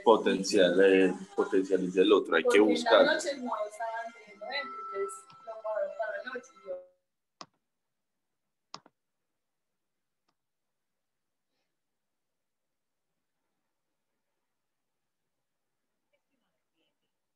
potencializa el otro, hay que buscar.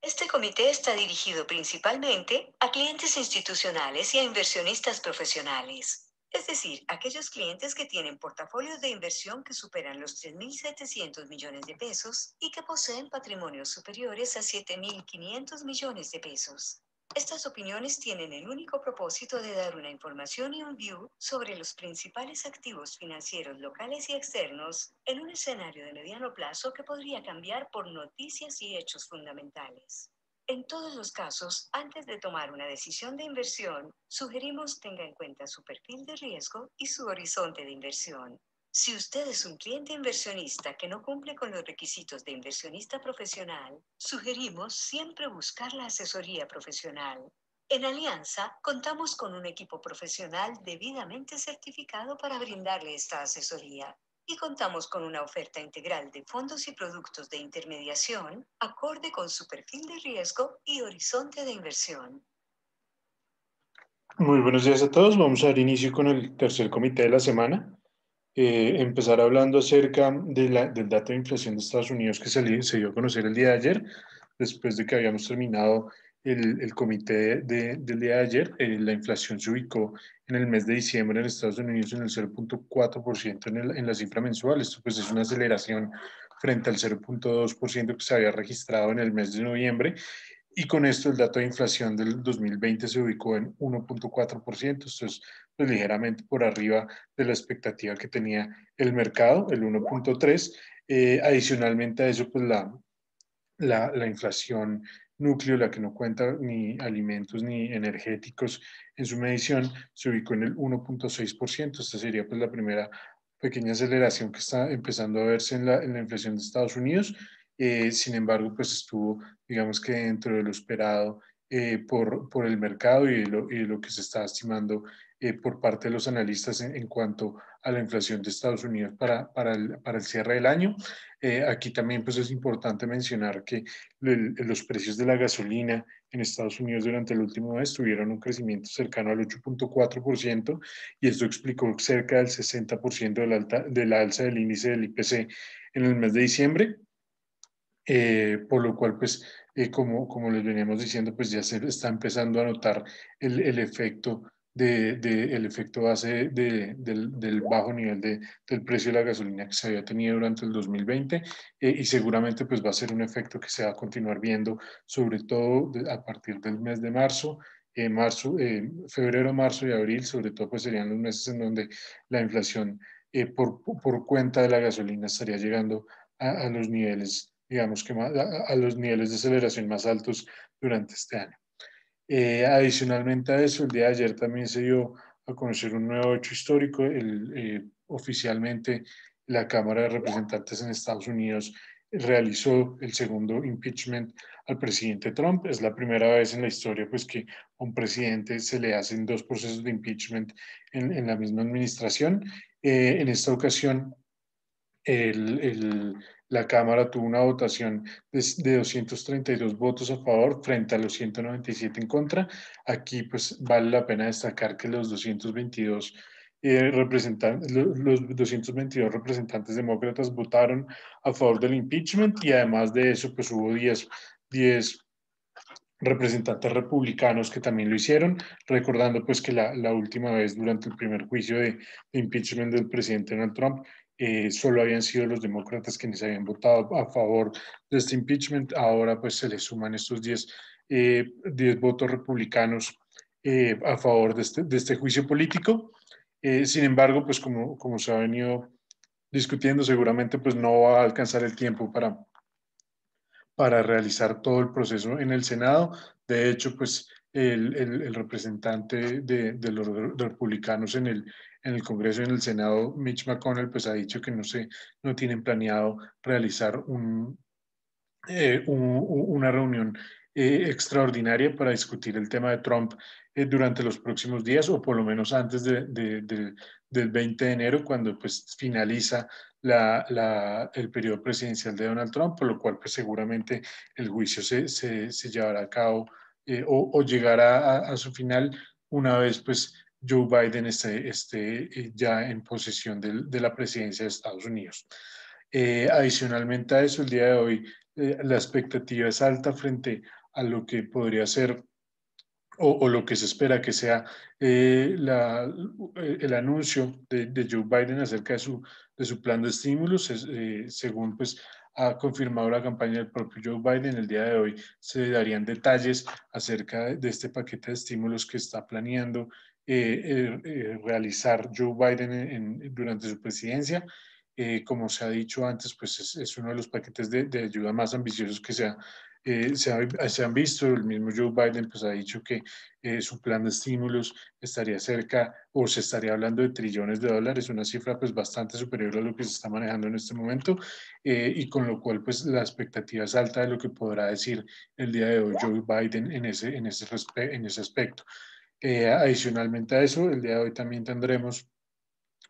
Este comité está dirigido principalmente a clientes institucionales y a inversionistas profesionales. Es decir, aquellos clientes que tienen portafolios de inversión que superan los 3.700 millones de pesos y que poseen patrimonios superiores a 7.500 millones de pesos. Estas opiniones tienen el único propósito de dar una información y un view sobre los principales activos financieros locales y externos en un escenario de mediano plazo que podría cambiar por noticias y hechos fundamentales. En todos los casos, antes de tomar una decisión de inversión, sugerimos tenga en cuenta su perfil de riesgo y su horizonte de inversión. Si usted es un cliente inversionista que no cumple con los requisitos de inversionista profesional, sugerimos siempre buscar la asesoría profesional. En Alianza, contamos con un equipo profesional debidamente certificado para brindarle esta asesoría. Y contamos con una oferta integral de fondos y productos de intermediación acorde con su perfil de riesgo y horizonte de inversión. Muy buenos días a todos. Vamos a dar inicio con el tercer comité de la semana. Empezar hablando acerca del dato de inflación de Estados Unidos que se dio a conocer el día de ayer, después de que habíamos terminado el comité del día de ayer. La inflación se ubicó en el mes de diciembre en Estados Unidos en el 0.4% en la cifra mensual. Esto pues es una aceleración frente al 0.2% que se había registrado en el mes de noviembre. Y con esto el dato de inflación del 2020 se ubicó en 1.4%, esto es pues, ligeramente por arriba de la expectativa que tenía el mercado, el 1.3%. Adicionalmente a eso, pues la inflación núcleo, la que no cuenta ni alimentos ni energéticos en su medición, se ubicó en el 1.6%. Esta sería pues la primera pequeña aceleración que está empezando a verse en la inflación de Estados Unidos. Sin embargo, pues estuvo, digamos que dentro de lo esperado por el mercado y de lo que se está estimando por parte de los analistas en cuanto a la inflación de Estados Unidos para el cierre del año. Aquí también pues es importante mencionar que los precios de la gasolina en Estados Unidos durante el último mes tuvieron un crecimiento cercano al 8.4% y esto explicó cerca del 60% de la alza del índice del IPC en el mes de diciembre. Por lo cual, pues, como les veníamos diciendo, pues ya se está empezando a notar el efecto el efecto base del bajo nivel del precio de la gasolina que se había tenido durante el 2020 y seguramente pues va a ser un efecto que se va a continuar viendo, sobre todo a partir del mes de marzo. Febrero, marzo y abril, sobre todo, pues serían los meses en donde la inflación por cuenta de la gasolina estaría llegando a los niveles, digamos que a los niveles de aceleración más altos durante este año. Adicionalmente a eso, el día de ayer también se dio a conocer un nuevo hecho histórico. Oficialmente, la Cámara de Representantes en Estados Unidos realizó el segundo impeachment al presidente Trump. Es la primera vez en la historia pues, que a un presidente se le hacen dos procesos de impeachment en la misma administración. En esta ocasión, la Cámara tuvo una votación de 232 votos a favor frente a los 197 en contra. Aquí pues vale la pena destacar que los 222 los 222 representantes demócratas votaron a favor del impeachment y además de eso pues hubo 10 representantes republicanos que también lo hicieron, recordando pues que la última vez durante el primer juicio de impeachment del presidente Donald Trump solo habían sido los demócratas quienes habían votado a favor de este impeachment. Ahora pues se le suman estos 10 votos republicanos a favor de este juicio político. Sin embargo, pues como se ha venido discutiendo, seguramente pues no va a alcanzar el tiempo para realizar todo el proceso en el Senado. De hecho, pues el representante de los republicanos en el Congreso y en el Senado, Mitch McConnell, pues ha dicho que no tienen planeado realizar una reunión extraordinaria para discutir el tema de Trump durante los próximos días o por lo menos antes del 20 de enero, cuando pues finaliza el periodo presidencial de Donald Trump, por lo cual pues seguramente el juicio se llevará a cabo o llegará a su final una vez pues Joe Biden esté ya en posesión de la presidencia de Estados Unidos. Adicionalmente a eso, el día de hoy la expectativa es alta frente a lo que podría ser o lo que se espera que sea el anuncio de Joe Biden acerca de su plan de estímulos. Según pues ha confirmado la campaña del propio Joe Biden, el día de hoy se darían detalles acerca de este paquete de estímulos que está planeando realizar Joe Biden durante su presidencia. Como se ha dicho antes, pues es uno de los paquetes de ayuda más ambiciosos que se han visto. El mismo Joe Biden pues, ha dicho que su plan de estímulos estaría cerca o se estaría hablando de trillones de dólares, una cifra pues bastante superior a lo que se está manejando en este momento y con lo cual pues la expectativa es alta de lo que podrá decir el día de hoy Joe Biden en ese aspecto. Adicionalmente a eso, el día de hoy también tendremos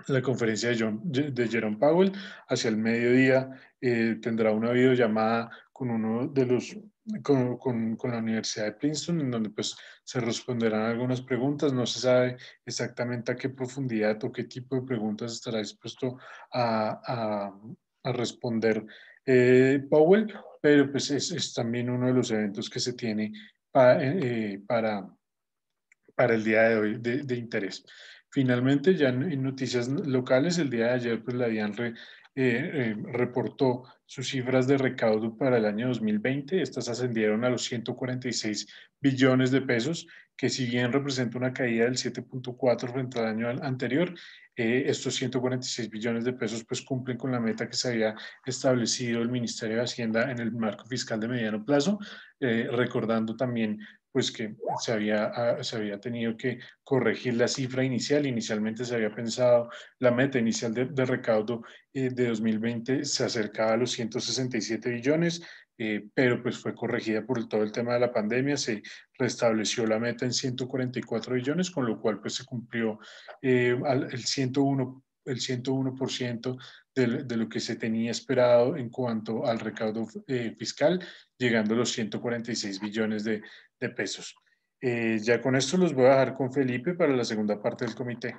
la conferencia de Jerome Powell. Hacia el mediodía tendrá una videollamada con uno de los con la Universidad de Princeton, en donde pues se responderán algunas preguntas. No se sabe exactamente a qué profundidad o qué tipo de preguntas estará dispuesto a, a responder Powell, pero pues es también uno de los eventos que se tiene para el día de hoy de interés. Finalmente, ya en noticias locales, el día de ayer, pues la DIAN reportó sus cifras de recaudo para el año 2020. Estas ascendieron a los 146 billones de pesos, que si bien representa una caída del 7.4 frente al año anterior, estos 146 billones de pesos pues cumplen con la meta que se había establecido el Ministerio de Hacienda en el marco fiscal de mediano plazo, recordando también pues que se había tenido que corregir la cifra inicial. Inicialmente se había pensado, la meta inicial de recaudo de 2020 se acercaba a los 167 billones, pero pues fue corregida por todo el tema de la pandemia, se restableció la meta en 144 billones, con lo cual pues se cumplió el 101% de lo que se tenía esperado en cuanto al recaudo fiscal, llegando a los 146 billones de pesos. Ya con esto los voy a dejar con Felipe para la segunda parte del comité.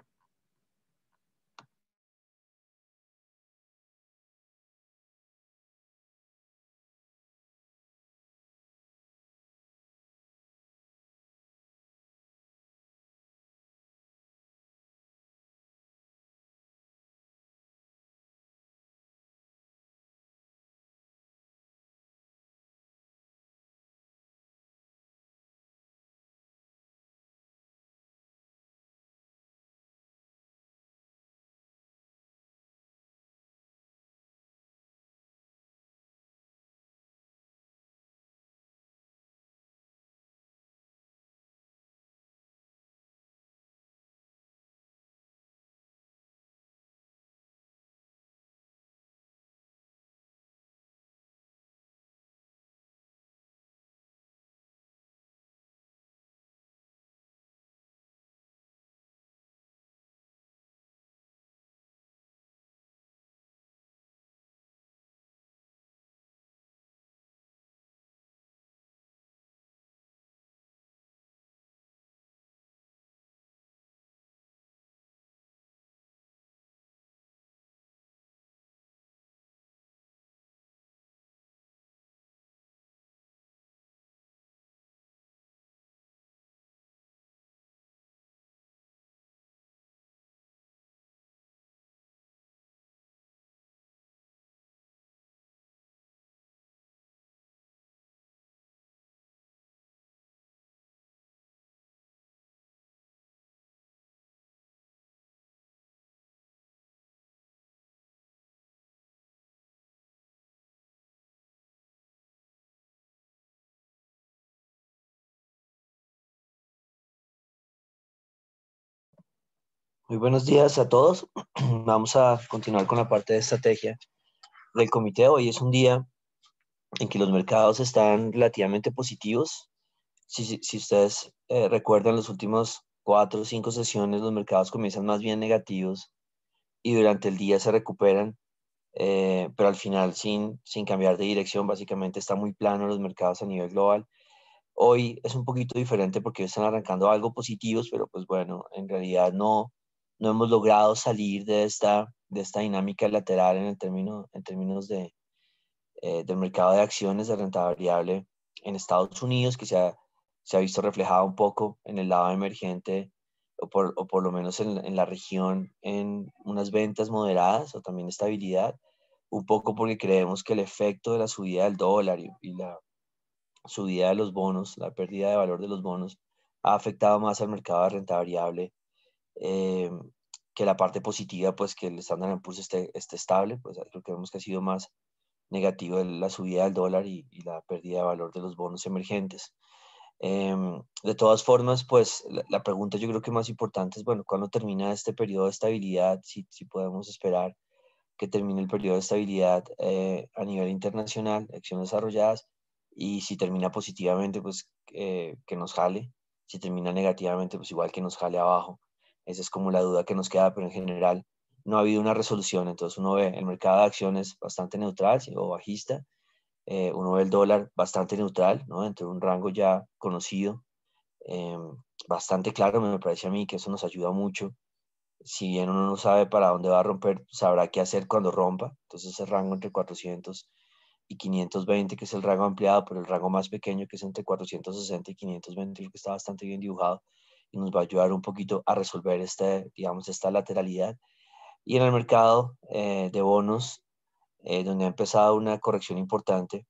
Muy buenos días a todos. Vamos a continuar con la parte de estrategia del comité. Hoy es un día en que los mercados están relativamente positivos. Si ustedes recuerdan los últimos 4 o 5 sesiones, los mercados comienzan más bien negativos y durante el día se recuperan pero al final sin cambiar de dirección, básicamente está muy plano los mercados a nivel global. Hoy es un poquito diferente porque están arrancando algo positivos, pero pues bueno, en realidad no hemos logrado salir de esta dinámica lateral en términos del mercado de acciones de renta variable en Estados Unidos, que se ha visto reflejado un poco en el lado emergente, o por lo menos en la región, en unas ventas moderadas o también estabilidad, un poco porque creemos que el efecto de la subida del dólar y la subida de los bonos, la pérdida de valor de los bonos, ha afectado más al mercado de renta variable, eh, que la parte positiva, pues que el Standard & Poor's esté estable. Pues creo que vemos que ha sido más negativo la subida del dólar y la pérdida de valor de los bonos emergentes. De todas formas, pues la pregunta yo creo que más importante es, bueno, ¿cuándo termina este periodo de estabilidad? Si podemos esperar que termine el periodo de estabilidad a nivel internacional, acciones desarrolladas, y si termina positivamente, pues que nos jale; si termina negativamente, pues igual que nos jale abajo. Esa es como la duda que nos queda, pero en general no ha habido una resolución. Entonces uno ve el mercado de acciones bastante neutral o bajista, uno ve el dólar bastante neutral, ¿no?, entre un rango ya conocido, eh, bastante claro. Me parece a mí que eso nos ayuda mucho. Si bien uno no sabe para dónde va a romper, sabrá qué hacer cuando rompa. Entonces ese rango entre 400 y 520, que es el rango ampliado, pero el rango más pequeño, que es entre 460 y 520, creo que está bastante bien dibujado y nos va a ayudar un poquito a resolver digamos, esta lateralidad. Y en el mercado de bonos, donde ha empezado una corrección importante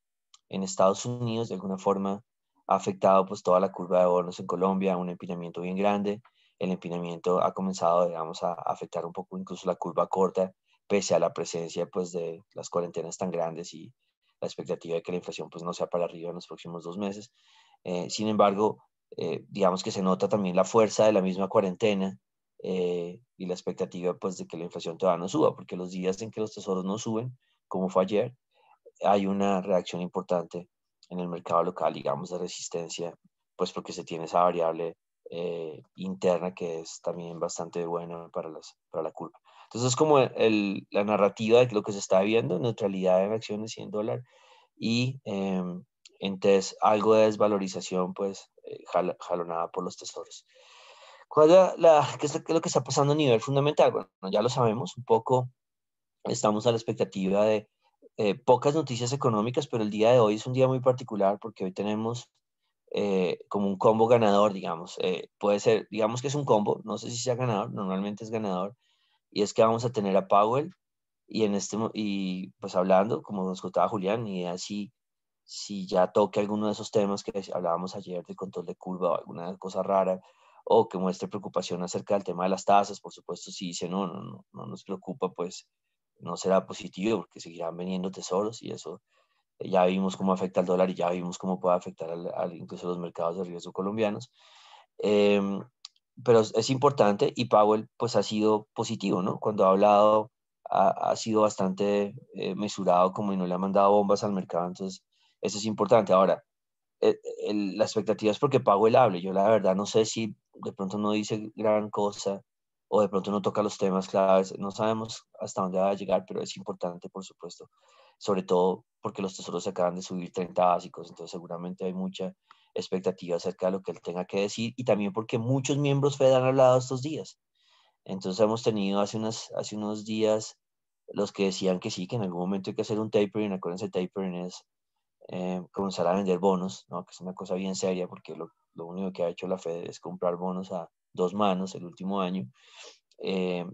en Estados Unidos, de alguna forma ha afectado pues toda la curva de bonos en Colombia, un empinamiento bien grande. El empinamiento ha comenzado, digamos, a afectar un poco incluso la curva corta, pese a la presencia pues de las cuarentenas tan grandes y la expectativa de que la inflación pues no sea para arriba en los próximos 2 meses. Sin embargo, digamos que se nota también la fuerza de la misma cuarentena, y la expectativa pues de que la inflación todavía no suba, porque los días en que los tesoros no suben, como fue ayer, hay una reacción importante en el mercado local, digamos, de resistencia, pues porque se tiene esa variable interna que es también bastante buena para la curva. Entonces es como la narrativa de lo que se está viendo: neutralidad en acciones y en dólar, y entonces algo de desvalorización, pues jalonada por los tesoros. ¿Cuál es qué es lo que está pasando a nivel fundamental? Bueno, ya lo sabemos un poco. Estamos a la expectativa de pocas noticias económicas, pero el día de hoy es un día muy particular porque hoy tenemos como un combo ganador, digamos. Puede ser, digamos que es un combo, no sé si sea ganador, normalmente es ganador, y es que vamos a tener a Powell y pues hablando, como nos contaba Julián, y así si ya toque alguno de esos temas que hablábamos ayer de control de curva o alguna cosa rara, o que muestre preocupación acerca del tema de las tasas. Por supuesto, si dice no nos preocupa, pues no será positivo porque seguirán vendiendo tesoros, y eso ya vimos cómo afecta al dólar y ya vimos cómo puede afectar incluso los mercados de riesgo colombianos. Em, pero es importante, y Powell pues ha sido positivo, ¿no? Cuando ha hablado ha sido bastante mesurado, como, y no le ha mandado bombas al mercado. Entonces eso es importante. Ahora, la expectativa es porque Powell hable. Yo la verdad no sé si de pronto no dice gran cosa o de pronto no toca los temas claves. No sabemos hasta dónde va a llegar, pero es importante, por supuesto, sobre todo porque los tesoros se acaban de subir 30 básicos, entonces seguramente hay mucha expectativa acerca de lo que él tenga que decir, y también porque muchos miembros Fed han hablado estos días. Entonces hemos tenido hace unos días los que decían que sí, que en algún momento hay que hacer un tapering. Acuérdense, tapering es comenzar a vender bonos, ¿no?, que es una cosa bien seria, porque lo único que ha hecho la Fed es comprar bonos a 2 manos el último año. Eh,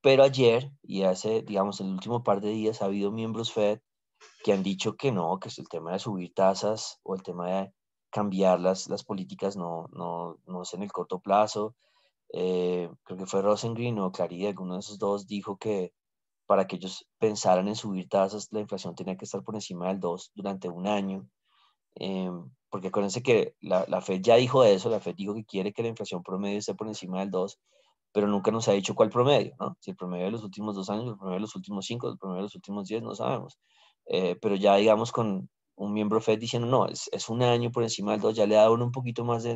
pero ayer y digamos, el último par de días ha habido miembros Fed que han dicho que no, que es el tema de subir tasas o el tema de cambiar las políticas no es en el corto plazo. Creo que fue Rosengreen o Claridad, alguno de esos dos, dijo que para que ellos pensaran en subir tasas, la inflación tenía que estar por encima del 2 durante un año. Porque acuérdense que la Fed ya dijo eso. La Fed dijo que quiere que la inflación promedio esté por encima del 2, pero nunca nos ha dicho cuál promedio, ¿no? Si el promedio de los últimos 2 años, el promedio de los últimos 5, el promedio de los últimos 10, no sabemos. Pero ya, digamos, con un miembro Fed diciendo no, es un año por encima del 2, ya le da uno un poquito más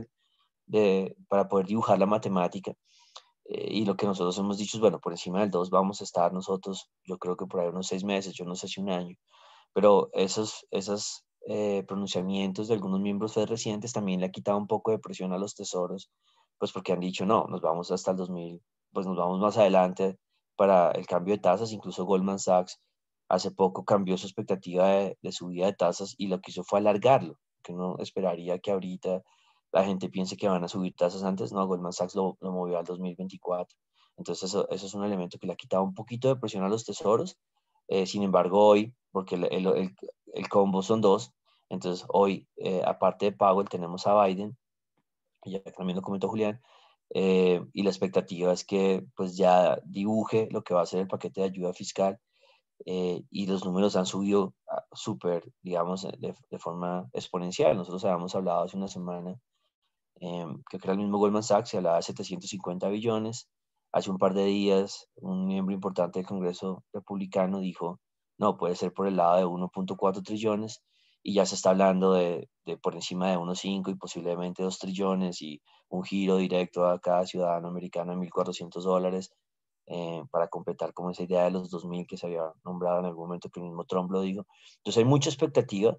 para poder dibujar la matemática. y lo que nosotros hemos dicho es, bueno, por encima del 2 vamos a estar nosotros, yo creo que por ahí unos 6 meses, yo no sé si un año, pero esos pronunciamientos de algunos miembros Fed recientes también le ha quitado un poco de presión a los tesoros, pues porque han dicho, no, nos vamos hasta el 2000, pues nos vamos más adelante para el cambio de tasas. Incluso Goldman Sachs hace poco cambió su expectativa de subida de tasas y lo que hizo fue alargarlo, que uno esperaría que ahorita la gente piense que van a subir tasas antes. No, Goldman Sachs lo movió al 2024. Entonces eso es un elemento que le ha quitado un poquito de presión a los tesoros. Sin embargo, hoy, porque el combo son dos, entonces hoy, aparte de Powell, tenemos a Biden, y ya también lo comentó Julián, y la expectativa es que pues ya dibuje lo que va a ser el paquete de ayuda fiscal, y los números han subido súper, digamos, de forma exponencial. Nosotros habíamos hablado hace una semana, creo que era el mismo Goldman Sachs, se hablaba de 750 billones. Hace un par de días, un miembro importante del Congreso republicano dijo, no, puede ser por el lado de 1.4 trillones, y ya se está hablando de por encima de 1.5 y posiblemente 2 trillones, y un giro directo a cada ciudadano americano de $1.400, para completar como esa idea de los 2.000 que se había nombrado en algún momento, que el mismo Trump lo dijo. Entonces hay mucha expectativa,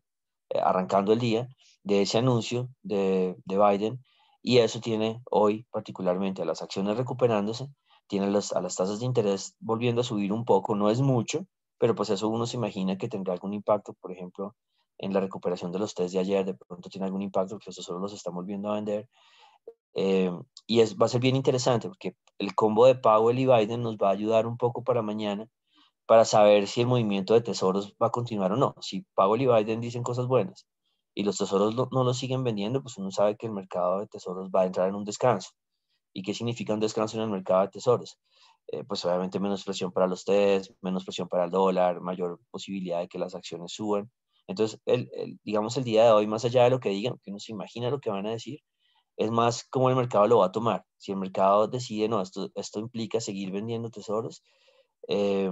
arrancando el día, de ese anuncio de Biden, y eso tiene hoy particularmente a las acciones recuperándose, tiene a las tasas de interés volviendo a subir un poco. No es mucho, pero pues eso uno se imagina que tendrá algún impacto. Por ejemplo, en la recuperación de los test de ayer, de pronto tiene algún impacto, porque eso solo los están volviendo a vender. Va a ser bien interesante, porque el combo de Powell y Biden nos va a ayudar un poco para mañana, para saber si el movimiento de tesoros va a continuar o no. Si Powell y Biden dicen cosas buenas y los tesoros no lo siguen vendiendo, pues uno sabe que el mercado de tesoros va a entrar en un descanso. ¿Y qué significa un descanso en el mercado de tesoros? Pues obviamente menos presión para los test, menos presión para el dólar, mayor posibilidad de que las acciones suban. Entonces, digamos, el día de hoy, más allá de lo que digan, que uno se imagina lo que van a decir, es más cómo el mercado lo va a tomar. Si el mercado decide, no, esto implica seguir vendiendo tesoros, eh,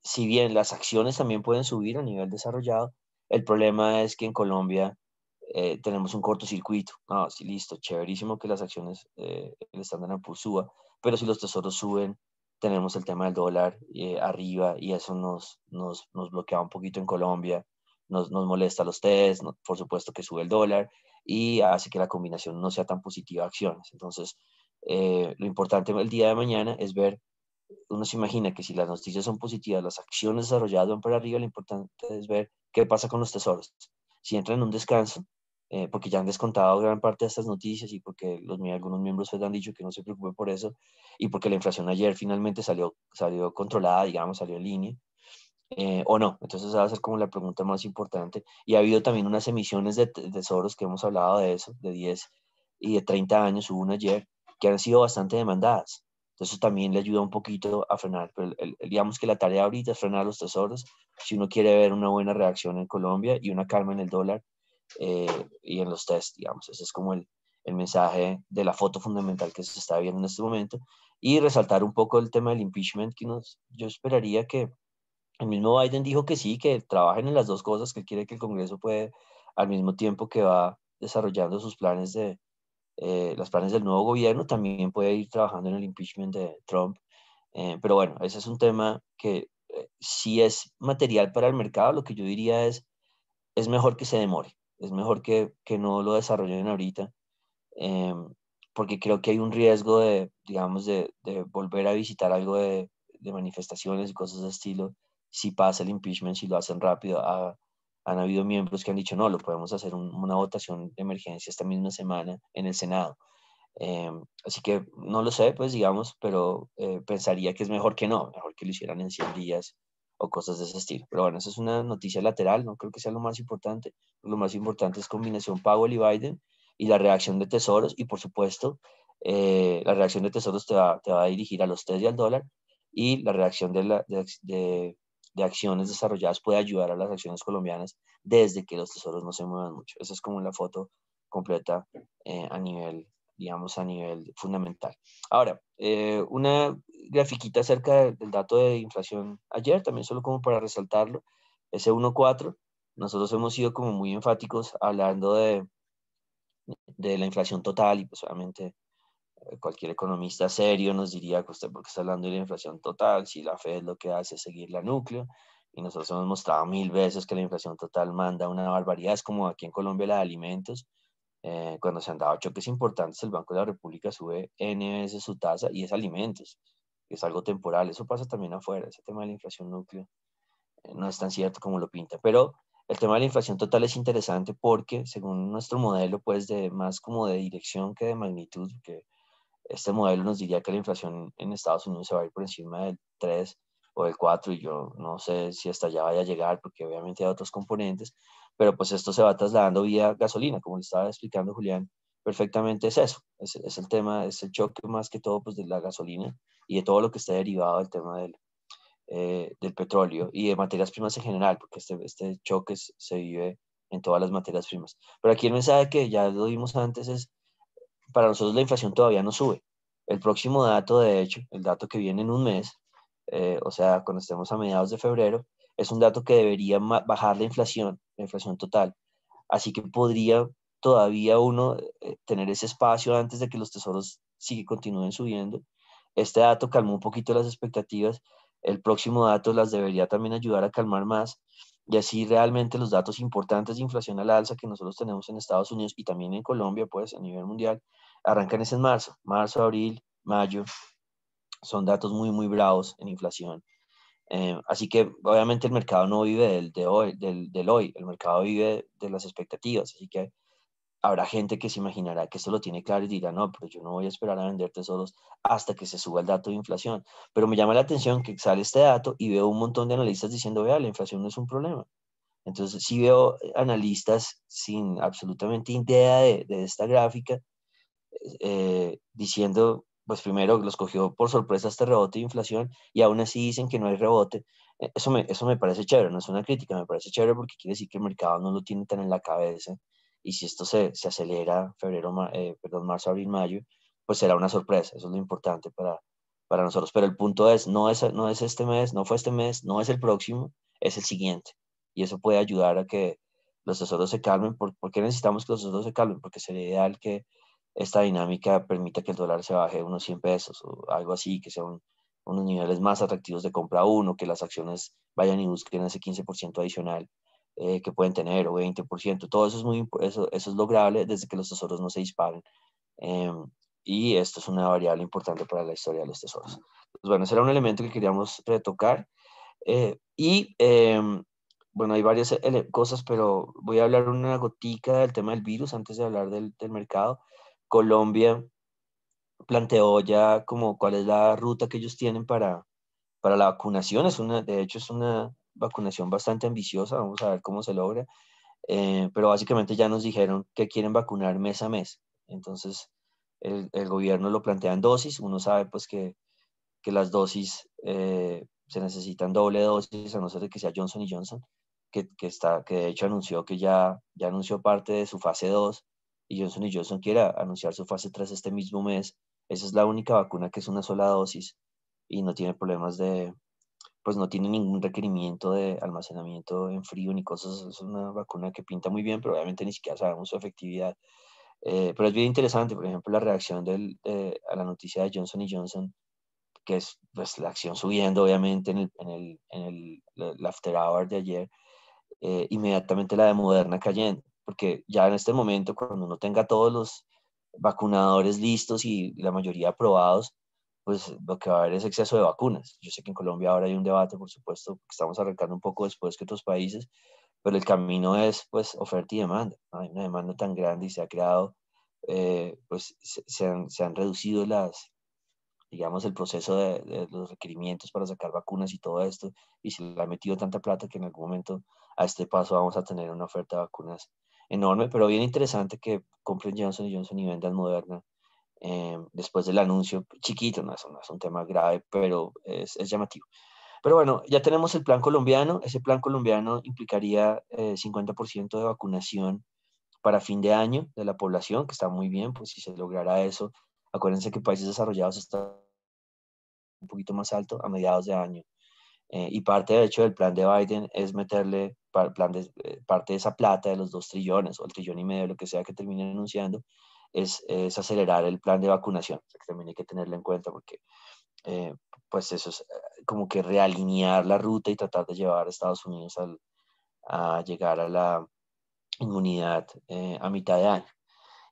si bien las acciones también pueden subir a nivel desarrollado, el problema es que en Colombia tenemos un cortocircuito. No, sí, listo, chéverísimo que las acciones, el Standard & Poor's suba, pero si los tesoros suben, tenemos el tema del dólar arriba, y eso nos bloquea un poquito en Colombia, nos molesta los test, por supuesto que sube el dólar y hace que la combinación no sea tan positiva a acciones. Entonces, lo importante el día de mañana es ver, uno se imagina que si las noticias son positivas, las acciones desarrolladas van para arriba, lo importante es ver qué pasa con los tesoros. Si entran en un descanso, porque ya han descontado gran parte de estas noticias, y porque algunos miembros han dicho que no se preocupe por eso, y porque la inflación ayer finalmente salió controlada, digamos, salió en línea, o no. Entonces esa va a ser como la pregunta más importante. Y ha habido también unas emisiones de tesoros, que hemos hablado de eso, de 10 y de 30 años, hubo una ayer, que han sido bastante demandadas. Entonces también le ayuda un poquito a frenar. Pero digamos que la tarea ahorita es frenar los tesoros, si uno quiere ver una buena reacción en Colombia y una calma en el dólar, y en los test, digamos. Ese es como el mensaje de la foto fundamental que se está viendo en este momento. Y resaltar un poco el tema del impeachment, que yo esperaría que el mismo Biden dijo que sí, que trabajen en las dos cosas, que quiere que el Congreso puede, al mismo tiempo que va desarrollando sus planes los planes del nuevo gobierno, también puede ir trabajando en el impeachment de Trump. Pero bueno, ese es un tema que, si es material para el mercado, lo que yo diría es mejor que se demore, es mejor que no lo desarrollen ahorita, eh, porque creo que hay un riesgo digamos, de volver a visitar algo de manifestaciones y cosas de estilo, si pasa el impeachment, si lo hacen rápido. Han habido miembros que han dicho, no, lo podemos hacer una votación de emergencia esta misma semana en el Senado. Así que no lo sé, pues digamos, pero pensaría que es mejor que no, mejor que lo hicieran en 100 días o cosas de ese estilo. Pero bueno, eso es una noticia lateral, no creo que sea lo más importante. Lo más importante es combinación Powell y Biden, y la reacción de tesoros, y por supuesto, la reacción de tesoros te va a dirigir a los test y al dólar, y la reacción de acciones desarrolladas puede ayudar a las acciones colombianas desde que los tesoros no se muevan mucho. Esa es como la foto completa, a nivel fundamental. Ahora, una grafiquita acerca del dato de inflación ayer, también solo como para resaltarlo, ese 1.4. Nosotros hemos sido como muy enfáticos hablando de la inflación total, y pues obviamente cualquier economista serio nos diría que usted, porque está hablando de la inflación total, si la Fed lo que hace es seguir la núcleo, y nosotros hemos mostrado 1000 veces que la inflación total manda una barbaridad, es como aquí en Colombia la de alimentos, cuando se han dado choques importantes, el Banco de la República sube N veces su tasa y es alimentos, que es algo temporal, eso pasa también afuera, ese tema de la inflación núcleo no es tan cierto como lo pinta, pero el tema de la inflación total es interesante porque según nuestro modelo, pues de más como de dirección que de magnitud, que este modelo nos diría que la inflación en Estados Unidos se va a ir por encima del 3 o del 4 y yo no sé si hasta allá vaya a llegar porque obviamente hay otros componentes, pero pues esto se va trasladando vía gasolina, como le estaba explicando Julián, perfectamente es eso, es el tema, es el choque más que todo pues de la gasolina y de todo lo que está derivado del tema del petróleo y de materias primas en general, porque este choque se vive en todas las materias primas. Pero aquí el mensaje que ya lo vimos antes es, para nosotros la inflación todavía no sube. El próximo dato, de hecho, el dato que viene en un mes, o sea, cuando estemos a mediados de febrero, es un dato que debería bajar la inflación total. Así que podría todavía uno tener ese espacio antes de que los tesoros continúen subiendo. Este dato calmó un poquito las expectativas. El próximo dato las debería también ayudar a calmar más. Y así realmente los datos importantes de inflación al alza que nosotros tenemos en Estados Unidos y también en Colombia, pues a nivel mundial, arrancan es en marzo. Marzo, abril, mayo. Son datos muy, muy bravos en inflación. Así que obviamente el mercado no vive del hoy, el mercado vive de las expectativas. Así que habrá gente que se imaginará que esto lo tiene claro y dirá, no, pero yo no voy a esperar a vender tesoros hasta que se suba el dato de inflación. Pero me llama la atención que sale este dato y veo un montón de analistas diciendo, vea, la inflación no es un problema. Entonces sí veo analistas sin absolutamente idea de esta gráfica diciendo, pues primero los cogió por sorpresa este rebote de inflación y aún así dicen que no hay rebote. Eso me parece chévere, no es una crítica, me parece chévere porque quiere decir que el mercado no lo tiene tan en la cabeza y si esto se acelera marzo, abril, mayo, pues será una sorpresa, eso es lo importante para nosotros. Pero el punto es, no es este mes, no fue este mes, no es el próximo, es el siguiente. Y eso puede ayudar a que los tesoros se calmen. ¿Por qué necesitamos que los tesoros se calmen? Porque sería ideal que esta dinámica permita que el dólar se baje unos 100 pesos o algo así, que sean unos niveles más atractivos de compra uno, que las acciones vayan y busquen ese 15% adicional que pueden tener o 20%. Todo eso eso es lograble desde que los tesoros no se disparen. Eh, y esto es una variable importante para la historia de los tesoros. Pues bueno, ese era un elemento que queríamos retocar. Bueno, hay varias cosas, pero voy a hablar una gotica del tema del virus antes de hablar del mercado. Colombia planteó ya como cuál es la ruta que ellos tienen para la vacunación. De hecho, es una vacunación bastante ambiciosa. Vamos a ver cómo se logra. Pero básicamente ya nos dijeron que quieren vacunar mes a mes. Entonces, el gobierno lo plantea en dosis. Uno sabe pues que las dosis se necesitan doble dosis, a no ser de que sea Johnson Johnson, que de hecho anunció que ya anunció parte de su fase 2 y Johnson Johnson quiere anunciar su fase 3 este mismo mes. Esa es la única vacuna que es una sola dosis y no tiene problemas pues no tiene ningún requerimiento de almacenamiento en frío ni cosas. Es una vacuna que pinta muy bien, pero obviamente ni siquiera sabemos su efectividad. Pero es bien interesante, por ejemplo, la reacción a la noticia de Johnson Johnson, que es pues, la acción subiendo obviamente el after hour de ayer, inmediatamente la de Moderna cayendo, porque ya en este momento, cuando uno tenga todos los vacunadores listos y la mayoría aprobados, pues lo que va a haber es exceso de vacunas. Yo sé que en Colombia ahora hay un debate, por supuesto, que estamos arrancando un poco después que otros países, pero el camino es pues oferta y demanda. ¿No? Hay una demanda tan grande y se ha creado, pues se han reducido digamos, el proceso de los requerimientos para sacar vacunas y todo esto, y se le ha metido tanta plata que en algún momento a este paso vamos a tener una oferta de vacunas enorme, pero bien interesante que compren Johnson Johnson y vendan Moderna después del anuncio, chiquito, no es un tema grave, pero es llamativo. Pero bueno, ya tenemos el plan colombiano, ese plan colombiano implicaría 50% de vacunación para fin de año de la población, que está muy bien, pues si se lograra eso, acuérdense que países desarrollados están un poquito más alto a mediados de año. Y parte, de hecho, del plan de Biden es meterle parte de esa plata de los 2 trillones o el trillón y medio, lo que sea que terminen anunciando, es acelerar el plan de vacunación, o sea, que también hay que tenerlo en cuenta porque pues eso es como que realinear la ruta y tratar de llevar a Estados Unidos a llegar a la inmunidad a mitad de año.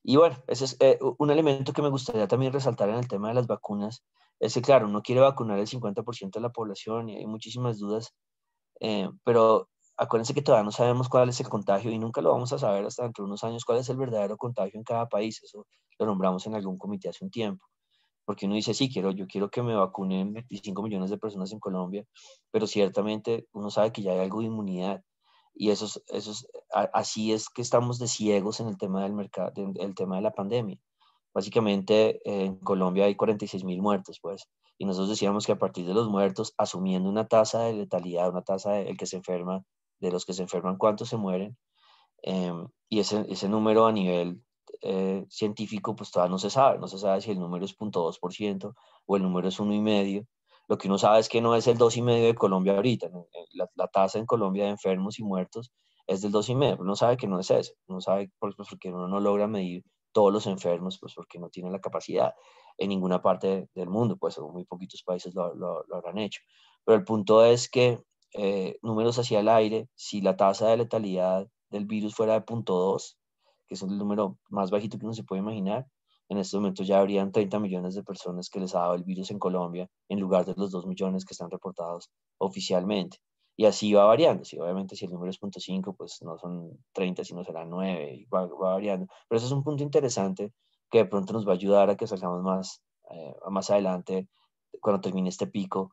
Y bueno, ese es un elemento que me gustaría también resaltar en el tema de las vacunas, es que claro, uno quiere vacunar el 50% de la población y hay muchísimas dudas, pero acuérdense que todavía no sabemos cuál es el contagio y nunca lo vamos a saber hasta dentro de unos años cuál es el verdadero contagio en cada país. Eso lo nombramos en algún comité hace un tiempo. Porque uno dice, sí, yo quiero que me vacunen 25 millones de personas en Colombia, pero ciertamente uno sabe que ya hay algo de inmunidad. Y así es que estamos de ciegos en el tema del mercado, el tema de la pandemia. Básicamente en Colombia hay 46.000 muertos, pues, y nosotros decíamos que a partir de los muertos, asumiendo una tasa de letalidad, una tasa de el que se enferma, de los que se enferman, cuántos se mueren, y ese número a nivel científico, pues todavía no se sabe si el número es 0.2% o el número es 1,5%. Lo que uno sabe es que no es el 2,5% de Colombia ahorita, ¿no? La tasa en Colombia de enfermos y muertos es del 2,5%, uno sabe que no es eso, uno sabe pues, porque uno no logra medir todos los enfermos, pues porque no tiene la capacidad en ninguna parte del mundo, pues muy poquitos países lo habrán hecho. Pero el punto es que números hacia el aire, si la tasa de letalidad del virus fuera de 0.2, que es el número más bajito que uno se puede imaginar, en este momento ya habrían 30 millones de personas que les ha dado el virus en Colombia, en lugar de los 2 millones que están reportados oficialmente. Y así va variando. Sí, obviamente, si el número es 0.5, pues no son 30, sino serán 9, y va variando. Pero ese es un punto interesante que de pronto nos va a ayudar a que salgamos más adelante, cuando termine este pico,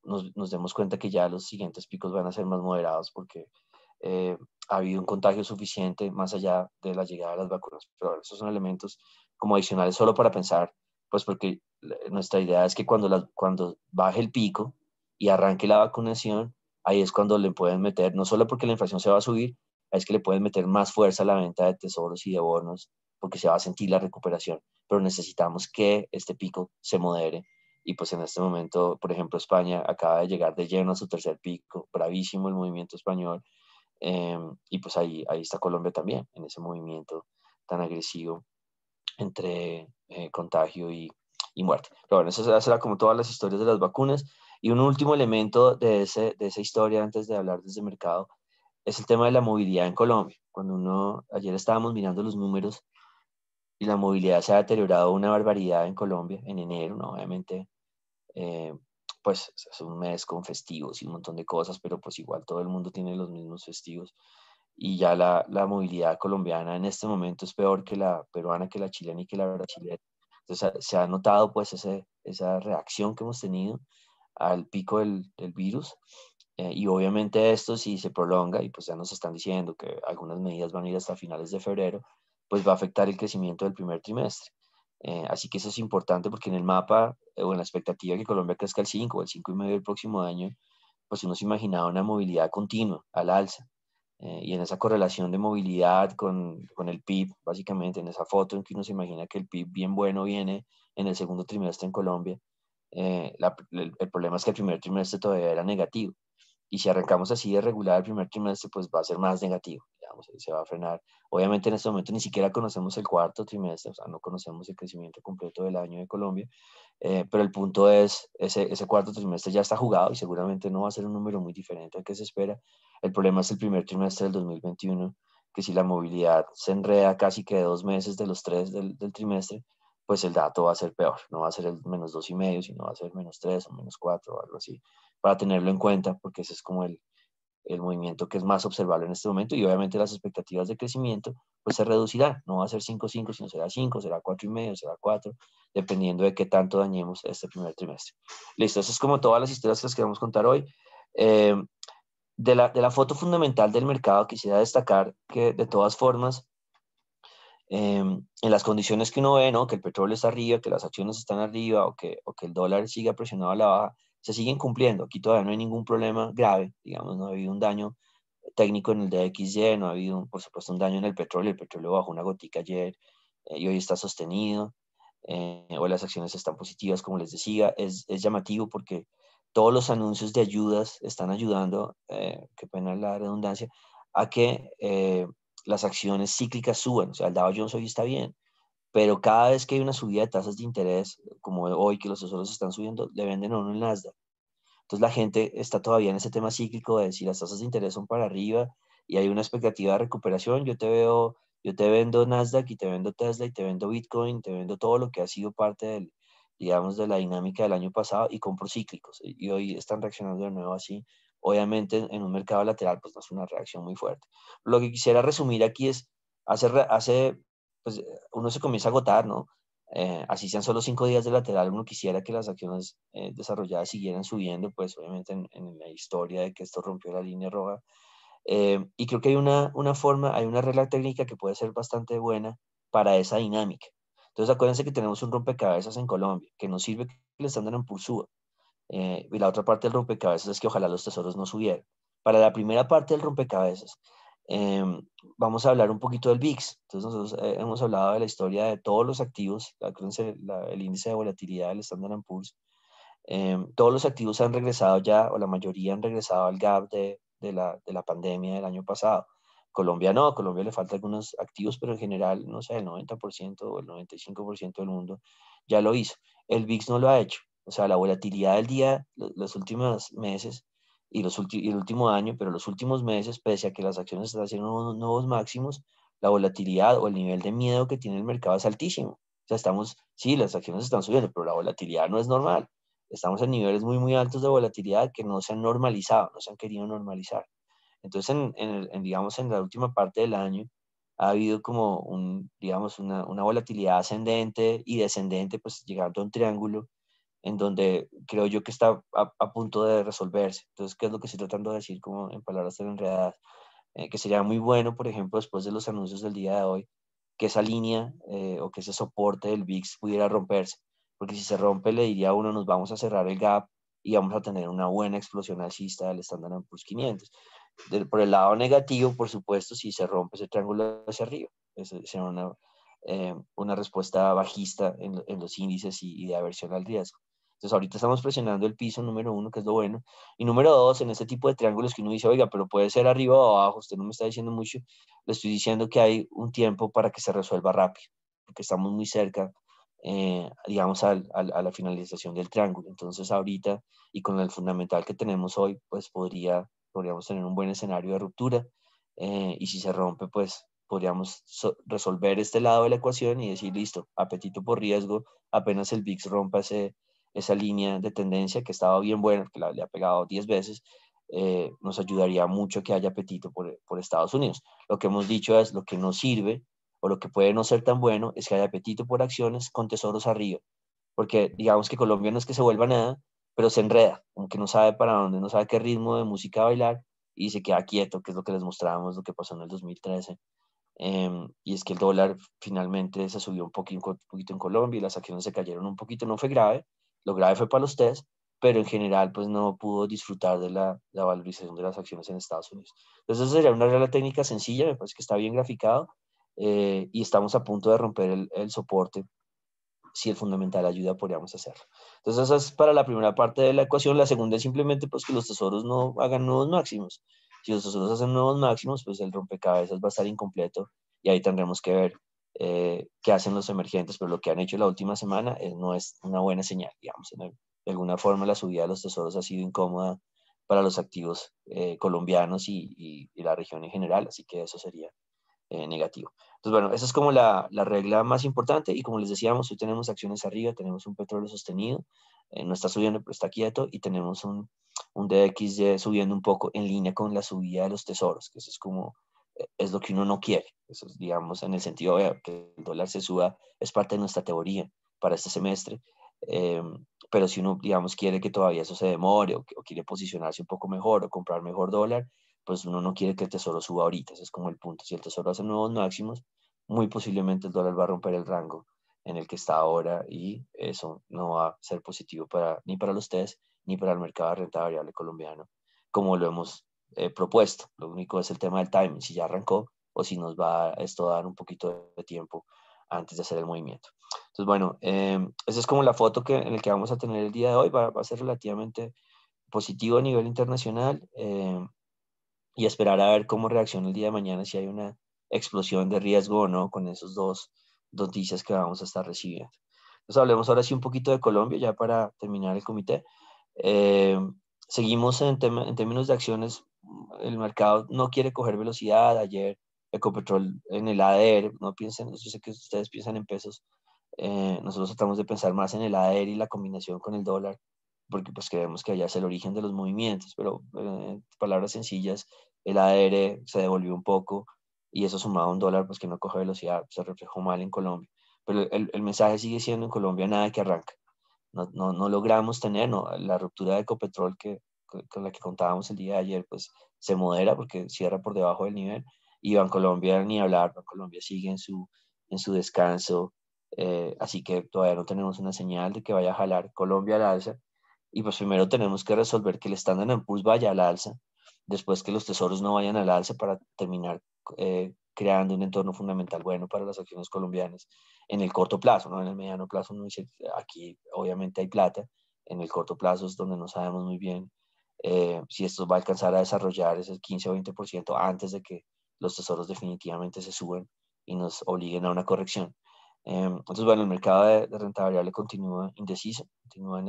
nos demos cuenta que ya los siguientes picos van a ser más moderados porque ha habido un contagio suficiente más allá de la llegada de las vacunas. Pero esos son elementos como adicionales solo para pensar, pues porque nuestra idea es que cuando baje el pico y arranque la vacunación, ahí es cuando le pueden meter, no solo porque la inflación se va a subir, es que le pueden meter más fuerza a la venta de tesoros y de bonos, porque se va a sentir la recuperación. Pero necesitamos que este pico se modere. Y pues en este momento, por ejemplo, España acaba de llegar de lleno a su tercer pico, bravísimo el movimiento español, y pues ahí está Colombia también, en ese movimiento tan agresivo entre contagio y muerte. Pero bueno, eso será como todas las historias de las vacunas. Y un último elemento de esa historia, antes de hablar desde mercado, es el tema de la movilidad en Colombia. Ayer estábamos mirando los números y la movilidad se ha deteriorado una barbaridad en Colombia en enero, ¿no? Obviamente, eh, pues es un mes con festivos y un montón de cosas, pero pues igual todo el mundo tiene los mismos festivos y ya la movilidad colombiana en este momento es peor que la peruana, que la chilena y que la brasilera. Entonces se ha notado pues esa reacción que hemos tenido al pico del virus, y obviamente esto si se prolonga y pues ya nos están diciendo que algunas medidas van a ir hasta finales de febrero, pues va a afectar el crecimiento del primer trimestre. Así que eso es importante porque en el mapa o en la expectativa que Colombia crezca el 5 o el 5,5 del próximo año, pues uno se imaginaba una movilidad continua al alza. Y en esa correlación de movilidad con el PIB, básicamente en esa foto en que uno se imagina que el PIB bien bueno viene en el segundo trimestre en Colombia, el problema es que el primer trimestre todavía era negativo. Y si arrancamos así de regular el primer trimestre, pues va a ser más negativo, digamos, se va a frenar. Obviamente en este momento ni siquiera conocemos el cuarto trimestre, o sea, no conocemos el crecimiento completo del año de Colombia, pero el punto es, ese cuarto trimestre ya está jugado y seguramente no va a ser un número muy diferente al que se espera. El problema es el primer trimestre del 2021, que si la movilidad se enreda casi que 2 meses de los 3 del trimestre, pues el dato va a ser peor, no va a ser el -2,5, sino va a ser -3 o -4 o algo así, para tenerlo en cuenta, porque ese es como el movimiento que es más observable en este momento y obviamente las expectativas de crecimiento pues se reducirán, no va a ser 5,5, sino será 5, será 4,5, será 4, dependiendo de qué tanto dañemos este primer trimestre. Listo, eso es como todas las historias que les queremos contar hoy. De la foto fundamental del mercado quisiera destacar que de todas formas, en las condiciones que uno ve, ¿no? Que el petróleo está arriba, que las acciones están arriba o que el dólar siga presionado a la baja, se siguen cumpliendo. Aquí todavía no hay ningún problema grave, digamos, no ha habido un daño técnico en el DXY, no ha habido, por supuesto, un daño en el petróleo bajó una gotica ayer, y hoy está sostenido, hoy las acciones están positivas, como les decía, es llamativo porque todos los anuncios de ayudas están ayudando, qué pena la redundancia, a que las acciones cíclicas suban, o sea, el Dow Jones hoy está bien, pero cada vez que hay una subida de tasas de interés, como hoy que los tesoros están subiendo, le venden a uno el Nasdaq. Entonces la gente está todavía en ese tema cíclico de si las tasas de interés son para arriba y hay una expectativa de recuperación, yo te vendo Nasdaq y te vendo Tesla y te vendo Bitcoin, te vendo todo lo que ha sido parte del, digamos, de la dinámica del año pasado y compro cíclicos. Y hoy están reaccionando de nuevo así. Obviamente en un mercado lateral pues no es una reacción muy fuerte. Lo que quisiera resumir aquí es, pues uno se comienza a agotar, ¿no? Así sean solo 5 días de lateral, uno quisiera que las acciones desarrolladas siguieran subiendo, pues obviamente en la historia de que esto rompió la línea roja. Y creo que hay una forma, hay una regla técnica que puede ser bastante buena para esa dinámica. Entonces acuérdense que tenemos un rompecabezas en Colombia, que nos sirve que el Standard & Poor's suba. Y la otra parte del rompecabezas es que ojalá los tesoros no subieran. Para la primera parte del rompecabezas, eh, vamos a hablar un poquito del VIX. Entonces nosotros hemos hablado de la historia de todos los activos, acuérdense el índice de volatilidad del Standard & Poor's. Todos los activos han regresado ya, o la mayoría han regresado al gap de la pandemia del año pasado. Colombia no, a Colombia le faltan algunos activos, pero en general, no sé, el 90% o el 95% del mundo ya lo hizo. El VIX no lo ha hecho. O sea, la volatilidad del día, los últimos meses y el último año, pero los últimos meses, pese a que las acciones están haciendo nuevos máximos, la volatilidad o el nivel de miedo que tiene el mercado es altísimo. O sea, sí, las acciones están subiendo, pero la volatilidad no es normal. Estamos en niveles muy altos de volatilidad que no se han normalizado, no se han querido normalizar. Entonces, digamos, en la última parte del año ha habido como digamos, una volatilidad ascendente y descendente, pues llegando a un triángulo en donde creo yo que está a punto de resolverse. Entonces, ¿qué es lo que estoy tratando de decir como en palabras tan enredadas? Que sería muy bueno, por ejemplo, después de los anuncios del día de hoy, que esa línea o que ese soporte del VIX pudiera romperse. Porque si se rompe, le diría a uno, nos vamos a cerrar el gap y vamos a tener una buena explosión alcista del Standard & Poor's 500. Por el lado negativo, por supuesto, si se rompe ese triángulo hacia arriba, esa será una respuesta bajista en los índices y de aversión al riesgo. Entonces ahorita estamos presionando el piso número 1, que es lo bueno. Y número 2, en este tipo de triángulos que uno dice, oiga, pero puede ser arriba o abajo, usted no me está diciendo mucho, le estoy diciendo que hay un tiempo para que se resuelva rápido, porque estamos muy cerca, digamos, a la finalización del triángulo. Entonces ahorita, y con el fundamental que tenemos hoy, pues podríamos tener un buen escenario de ruptura. Y si se rompe, pues podríamos resolver este lado de la ecuación y decir, listo, apetito por riesgo, apenas el VIX rompa esa línea de tendencia que estaba bien buena, que le ha pegado 10 veces, nos ayudaría mucho que haya apetito por Estados Unidos. Lo que hemos dicho es lo que no sirve o lo que puede no ser tan bueno es que haya apetito por acciones con tesoros arriba, porque digamos que Colombia no es que se vuelva nada, pero se enreda, como que no sabe para dónde, no sabe qué ritmo de música bailar y se queda quieto, que es lo que les mostrábamos, lo que pasó en el 2013. Y es que el dólar finalmente se subió un poquito en Colombia y las acciones se cayeron un poquito, no fue grave, lo grave fue para los test, pero en general pues no pudo disfrutar de la valorización de las acciones en Estados Unidos. Entonces esa sería una regla técnica sencilla, me parece que está bien graficado y estamos a punto de romper el soporte. Si el fundamental ayuda, podríamos hacerlo. Entonces esa es para la primera parte de la ecuación. La segunda es simplemente pues que los tesoros no hagan nuevos máximos. Si los tesoros hacen nuevos máximos, pues el rompecabezas va a estar incompleto y ahí tendremos que ver qué hacen los emergentes, pero lo que han hecho la última semana no es una buena señal, digamos. De alguna forma la subida de los tesoros ha sido incómoda para los activos colombianos y la región en general, así que eso sería negativo. Entonces, bueno, esa es como la regla más importante y como les decíamos, hoy tenemos acciones arriba, tenemos un petróleo sostenido, no está subiendo, pero está quieto y tenemos un DXY subiendo un poco en línea con la subida de los tesoros, que eso es como, es lo que uno no quiere. Eso es, digamos, en el sentido de que el dólar se suba, es parte de nuestra teoría para este semestre. Pero si uno, digamos, quiere que todavía eso se demore o quiere posicionarse un poco mejor o comprar mejor dólar, pues uno no quiere que el tesoro suba ahorita, ese es como el punto. Si el tesoro hace nuevos máximos, muy posiblemente el dólar va a romper el rango en el que está ahora y eso no va a ser positivo ni para los TES ni para el mercado de renta variable colombiano, como lo hemos propuesto. Lo único es el tema del timing, si ya arrancó o si nos va esto a dar un poquito de tiempo antes de hacer el movimiento. Entonces, bueno, esa es como la foto en la que vamos a tener el día de hoy. Va a ser relativamente positivo a nivel internacional. Y esperar a ver cómo reacciona el día de mañana, si hay una explosión de riesgo o no con esos dos noticias que vamos a estar recibiendo. Entonces hablemos ahora sí un poquito de Colombia, ya para terminar el comité. Seguimos en términos de acciones, el mercado no quiere coger velocidad. Ayer Ecopetrol en el ADR, no piensen, yo sé que ustedes piensan en pesos, nosotros tratamos de pensar más en el ADR y la combinación con el dólar, porque pues creemos que allá es el origen de los movimientos, pero en palabras sencillas, el ADR se devolvió un poco y eso sumado a un dólar pues que no coge velocidad, se reflejó mal en Colombia. Pero el mensaje sigue siendo: en Colombia nada que arranca. No logramos tener, la ruptura de Ecopetrol con la que contábamos el día de ayer, pues se modera porque cierra por debajo del nivel, y Bancolombia ni hablar. Bancolombia sigue en su descanso, así que todavía no tenemos una señal de que vaya a jalar Colombia al alza, y pues primero tenemos que resolver que el Standard & Poor's vaya al alza, después que los tesoros no vayan al alza, para terminar creando un entorno fundamental bueno para las acciones colombianas en el corto plazo, ¿no? En el mediano plazo uno dice, aquí obviamente hay plata. En el corto plazo es donde no sabemos muy bien si esto va a alcanzar a desarrollar ese 15 o 20% antes de que los tesoros definitivamente se suban y nos obliguen a una corrección. Entonces, bueno, el mercado de renta variable continúa indeciso, continúa en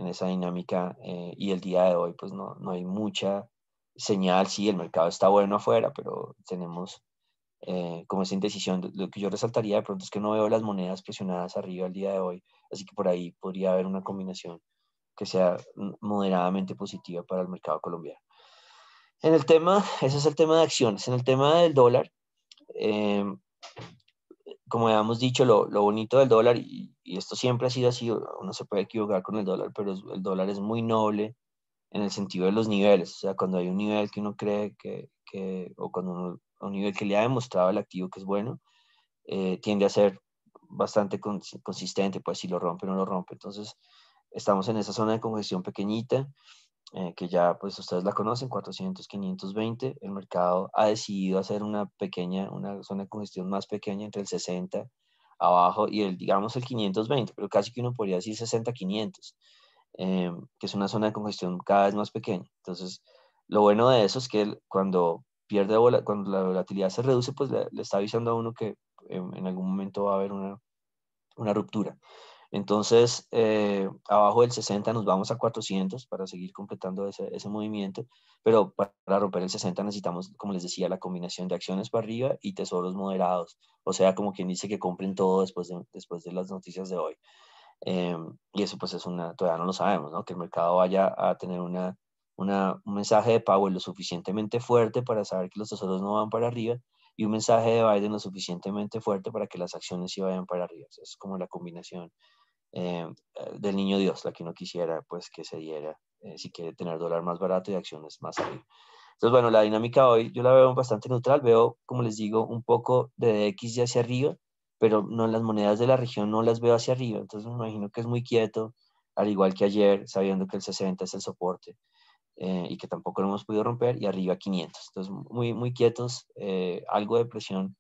esa dinámica, y el día de hoy pues no hay mucha señal. Sí, el mercado está bueno afuera, pero tenemos como esa indecisión. Lo que yo resaltaría de pronto es que no veo las monedas presionadas arriba el día de hoy, así que por ahí podría haber una combinación que sea moderadamente positiva para el mercado colombiano. En el tema, ese es el tema de acciones. En el tema del dólar, eh, como habíamos dicho, lo bonito del dólar, y esto siempre ha sido así, uno se puede equivocar con el dólar, pero el dólar es muy noble en el sentido de los niveles. O sea, cuando hay un nivel que uno cree o cuando un nivel que le ha demostrado el activo que es bueno, tiende a ser bastante consistente, pues si lo rompe o no lo rompe. Entonces, estamos en esa zona de congestión pequeñita, que ya pues ustedes la conocen, 400, 520. El mercado ha decidido hacer una zona de congestión más pequeña entre el 60 abajo y digamos el 520, pero casi que uno podría decir 60, 500, que es una zona de congestión cada vez más pequeña. Entonces, lo bueno de eso es que cuando cuando la volatilidad se reduce, pues le está avisando a uno que en algún momento va a haber una ruptura. Entonces, abajo del 60 nos vamos a 400 para seguir completando ese movimiento, pero para romper el 60 necesitamos, como les decía, la combinación de acciones para arriba y tesoros moderados, o sea, como quien dice que compren todo después de las noticias de hoy. Y eso pues todavía no lo sabemos, ¿no? Que el mercado vaya a tener un mensaje de Powell lo suficientemente fuerte para saber que los tesoros no van para arriba, y un mensaje de Biden lo suficientemente fuerte para que las acciones sí vayan para arriba. Es como la combinación del niño Dios, la que uno quisiera pues que se diera, si quiere tener dólar más barato y acciones más arriba. Entonces, bueno, la dinámica hoy yo la veo bastante neutral. Veo, como les digo, un poco de DXY hacia arriba, pero no, las monedas de la región no las veo hacia arriba. Entonces me imagino que es muy quieto, al igual que ayer, sabiendo que el 60 es el soporte, y que tampoco lo hemos podido romper, y arriba 500. Entonces muy, muy quietos, algo de presión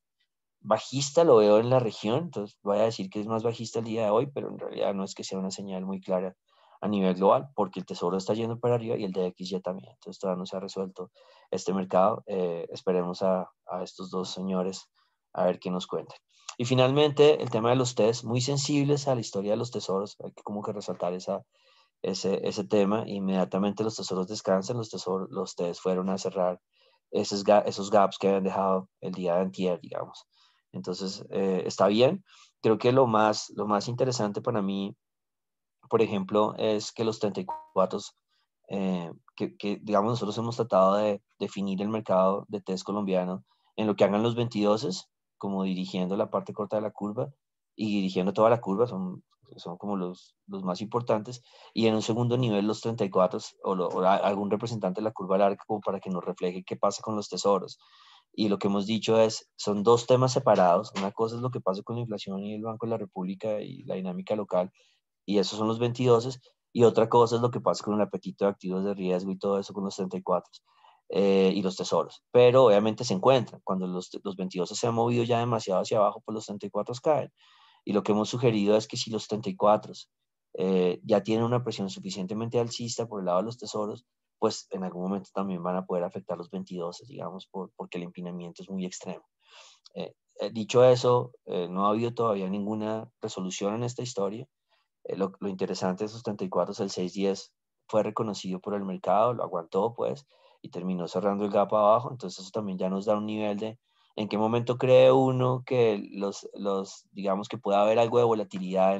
bajista lo veo en la región. Entonces voy a decir que es más bajista el día de hoy, pero en realidad no es que sea una señal muy clara a nivel global, porque el tesoro está yendo para arriba y el DXY también. Entonces todavía no se ha resuelto este mercado. Esperemos a estos dos señores a ver qué nos cuentan. Y finalmente, el tema de los test, muy sensibles a la historia de los tesoros. Hay que como que resaltar ese tema. Inmediatamente los tesoros descansan, los test fueron a cerrar esos gaps que habían dejado el día de antier, digamos. Entonces, está bien. Creo que lo más interesante para mí, por ejemplo, es que los 34, digamos, nosotros hemos tratado de definir el mercado de test colombiano en lo que hagan los 22, como dirigiendo la parte corta de la curva y dirigiendo toda la curva, son como los más importantes, y en un segundo nivel los 34 o algún representante de la curva larga, como para que nos refleje qué pasa con los tesoros. Y lo que hemos dicho son dos temas separados. Una cosa es lo que pasa con la inflación y el Banco de la República y la dinámica local, y esos son los 22, y otra cosa es lo que pasa con el apetito de activos de riesgo y todo eso con los 34, y los tesoros. Pero obviamente se encuentran. Cuando los 22 se han movido ya demasiado hacia abajo, pues los 34 caen. Y lo que hemos sugerido es que si los 34 ya tienen una presión suficientemente alcista por el lado de los tesoros, pues en algún momento también van a poder afectar los 22, digamos, porque el empinamiento es muy extremo. Dicho eso, no ha habido todavía ninguna resolución en esta historia. Lo interesante de esos 34 es el 6.10 fue reconocido por el mercado, lo aguantó pues y terminó cerrando el gap abajo, entonces eso también ya nos da un nivel de en qué momento cree uno que digamos que puede haber algo de volatilidad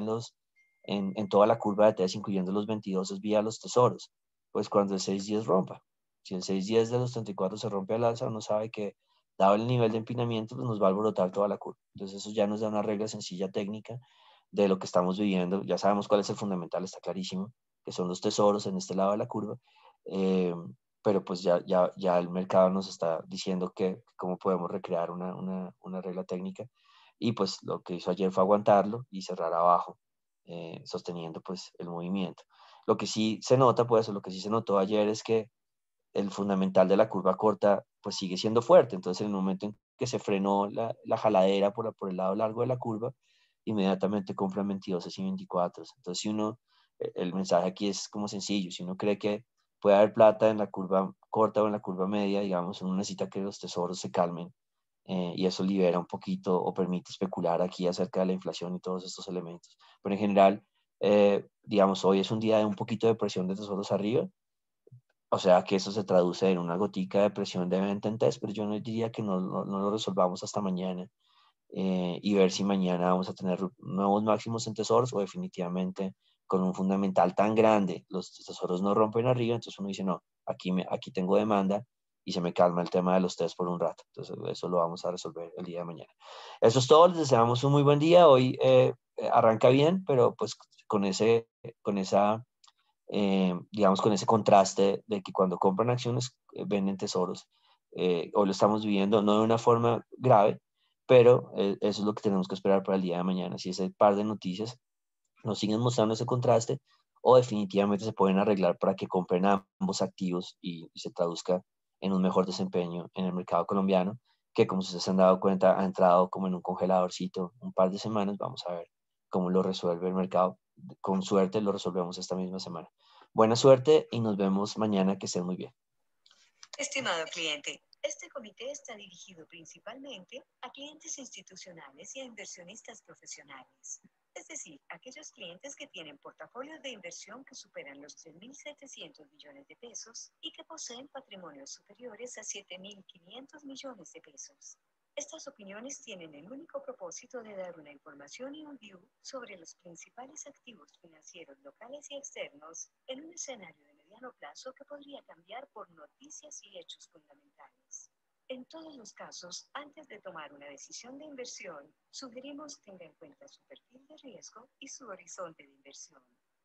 en toda la curva de TES, incluyendo los 22 es vía los tesoros, pues cuando el 6.10 rompa. Si el 6.10 de los 34 se rompe al alza, uno sabe que dado el nivel de empinamiento, pues nos va a alborotar toda la curva. Entonces eso ya nos da una regla sencilla técnica de lo que estamos viviendo. Ya sabemos cuál es el fundamental, está clarísimo, que son los tesoros en este lado de la curva. Eh, pero pues ya el mercado nos está diciendo que cómo podemos recrear una regla técnica. Y pues lo que hizo ayer fue aguantarlo y cerrar abajo, sosteniendo pues el movimiento. Lo que sí se nota, pues, o lo que sí se notó ayer es que el fundamental de la curva corta pues sigue siendo fuerte. Entonces en el momento en que se frenó la jaladera por el lado largo de la curva, inmediatamente compran 22 y 24. Entonces si uno, el mensaje aquí es como sencillo, si uno cree que puede haber plata en la curva corta o en la curva media, digamos, uno necesita que los tesoros se calmen, y eso libera un poquito o permite especular aquí acerca de la inflación y todos estos elementos. Pero en general, digamos, hoy es un día de un poquito de presión de tesoros arriba, o sea que eso se traduce en una gotica de presión de venta en test, pero yo no diría que no lo resolvamos hasta mañana, y ver si mañana vamos a tener nuevos máximos en tesoros o definitivamente con un fundamental tan grande, los tesoros no rompen arriba, entonces uno dice, no, aquí tengo demanda y se me calma el tema de los test por un rato. Entonces eso lo vamos a resolver el día de mañana. Eso es todo, les deseamos un muy buen día. Hoy arranca bien, pero pues con esa digamos, con ese contraste de que cuando compran acciones venden tesoros. Hoy lo estamos viviendo no de una forma grave, pero eso es lo que tenemos que esperar para el día de mañana. Si ese par de noticias nos siguen mostrando ese contraste o definitivamente se pueden arreglar para que compren ambos activos y se traduzca en un mejor desempeño en el mercado colombiano, que como ustedes se han dado cuenta ha entrado como en un congeladorcito un par de semanas. Vamos a ver cómo lo resuelve el mercado. Con suerte lo resolvemos esta misma semana. Buena suerte y nos vemos mañana, que estén muy bien. Estimado cliente, este comité está dirigido principalmente a clientes institucionales y a inversionistas profesionales. Es decir, aquellos clientes que tienen portafolios de inversión que superan los 3.700 millones de pesos y que poseen patrimonios superiores a 7.500 millones de pesos. Estas opiniones tienen el único propósito de dar una información y un view sobre los principales activos financieros locales y externos en un escenario de mediano plazo que podría cambiar por noticias y hechos fundamentales. En todos los casos, antes de tomar una decisión de inversión, sugerimos tenga en cuenta su perfil de riesgo y su horizonte de inversión.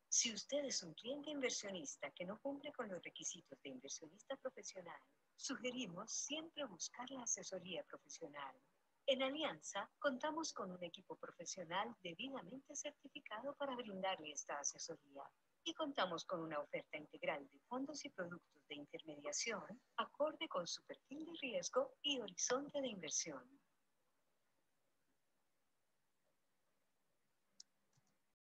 Si usted es un cliente inversionista que no cumple con los requisitos de inversionista profesional, sugerimos siempre buscar la asesoría profesional. En Alianza, contamos con un equipo profesional debidamente certificado para brindarle esta asesoría. Y contamos con una oferta integral de fondos y productos de intermediación acorde con su perfil de riesgo y horizonte de inversión.